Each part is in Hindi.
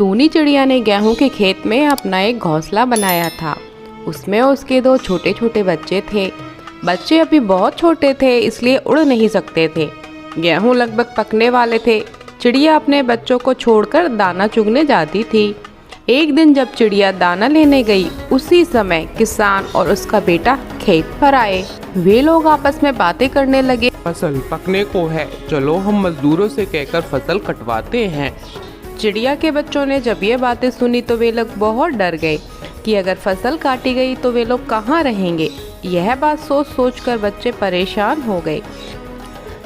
टूनी चिड़िया ने गेहूं के खेत में अपना एक घोंसला बनाया था। उसमें उसके दो छोटे छोटे बच्चे थे। बच्चे अभी बहुत छोटे थे, इसलिए उड़ नहीं सकते थे। गेहूं लगभग पकने वाले थे। चिड़िया अपने बच्चों को छोड़कर दाना चुगने जाती थी। एक दिन जब चिड़िया दाना लेने गई, उसी समय किसान और उसका बेटा खेत पर आए। वे लोग आपस में बातें करने लगे। फसल पकने को है, चलो हम मजदूरों से कहकर फसल कटवाते हैं। चिड़िया के बच्चों ने जब ये बातें सुनी तो वे लोग बहुत डर गए कि अगर फसल काटी गई तो वे लोग कहाँ रहेंगे। यह बात सोच सोच कर बच्चे परेशान हो गए।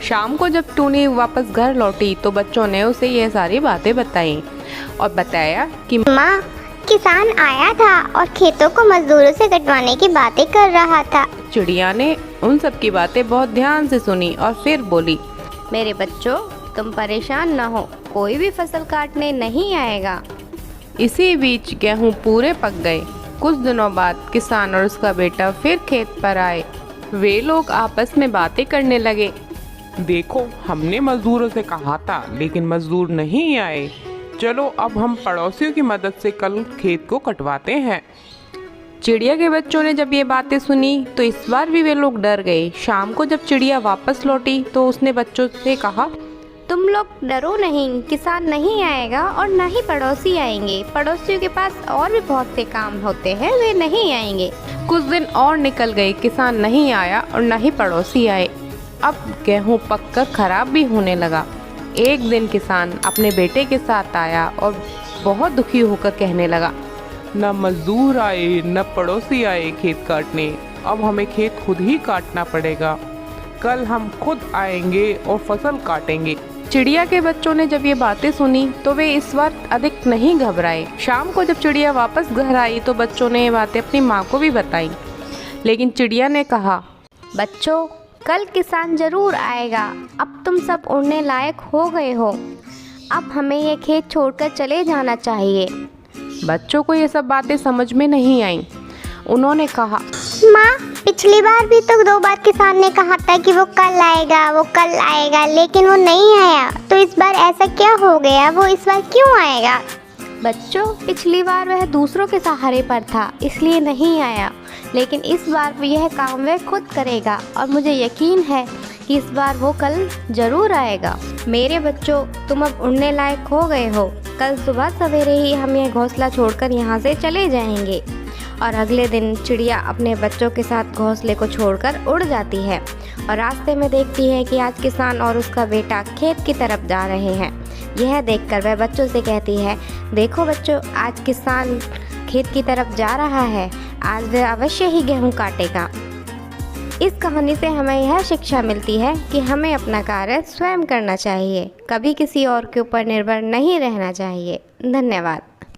शाम को जब टूनी वापस घर लौटी तो बच्चों ने उसे यह सारी बातें बताई और बताया कि माँ, किसान आया था और खेतों को मजदूरों से कटवाने की बातें कर रहा था। चिड़िया ने उन सब की बातें बहुत ध्यान से सुनी और फिर बोली, मेरे बच्चों, तुम परेशान न हो, कोई भी फसल काटने नहीं आएगा। इसी बीच गेहूं पूरे पक गए। कुछ दिनों बाद किसान और उसका बेटा फिर खेत पर आए। वे लोग आपस में बातें करने लगे। देखो, हमने मजदूरों से कहा था लेकिन मजदूर नहीं आए। चलो अब हम पड़ोसियों की मदद से कल खेत को कटवाते हैं। चिड़िया के बच्चों ने जब ये बातें सुनी तो इस बार भी वे लोग डर गए। शाम को जब चिड़िया वापस लौटी तो उसने बच्चों से कहा, तुम लोग डरो नहीं, किसान नहीं आएगा और न ही पड़ोसी आएंगे। पड़ोसियों के पास और भी बहुत से काम होते हैं, वे नहीं आएंगे। कुछ दिन और निकल गए, किसान नहीं आया और न ही पड़ोसी आए। अब गेहूं पककर खराब भी होने लगा। एक दिन किसान अपने बेटे के साथ आया और बहुत दुखी होकर कहने लगा, न मजदूर आए न पड़ोसी आए खेत काटने। अब हमें खेत खुद ही काटना पड़ेगा। कल हम खुद आएंगे और फसल काटेंगे। चिड़िया के बच्चों ने जब ये बातें सुनी तो वे इस बार अधिक नहीं घबराए। शाम को जब चिड़िया वापस घर आई तो बच्चों ने ये बातें अपनी माँ को भी बताई। लेकिन चिड़िया ने कहा, बच्चों, कल किसान जरूर आएगा। अब तुम सब उड़ने लायक हो गए हो। अब हमें ये खेत छोड़कर चले जाना चाहिए। बच्चों को ये सब बातें समझ में नहीं आई। उन्होंने कहा, माँ, पिछली बार भी तो 2 बार किसान ने कहा था कि वो कल आएगा, लेकिन वो नहीं आया। तो इस बार ऐसा क्या हो गया, वो इस बार क्यों आएगा? बच्चों, पिछली बार वह दूसरों के सहारे पर था, इसलिए नहीं आया। लेकिन इस बार यह काम वह खुद करेगा और मुझे यकीन है कि इस बार वो कल जरूर आएगा। मेरे बच्चों, तुम अब उड़ने लायक हो गए हो। कल सुबह सवेरे ही हम यह घोंसला छोड़कर यहाँ से चले जाएंगे। और अगले दिन चिड़िया अपने बच्चों के साथ घोंसले को छोड़कर उड़ जाती है और रास्ते में देखती है कि आज किसान और उसका बेटा खेत की तरफ जा रहे हैं। यह देखकर वह बच्चों से कहती है, देखो बच्चों, आज किसान खेत की तरफ जा रहा है। आज वह अवश्य ही गेहूं काटेगा। इस कहानी से हमें यह शिक्षा मिलती है कि हमें अपना कार्य स्वयं करना चाहिए, कभी किसी और के ऊपर निर्भर नहीं रहना चाहिए। धन्यवाद।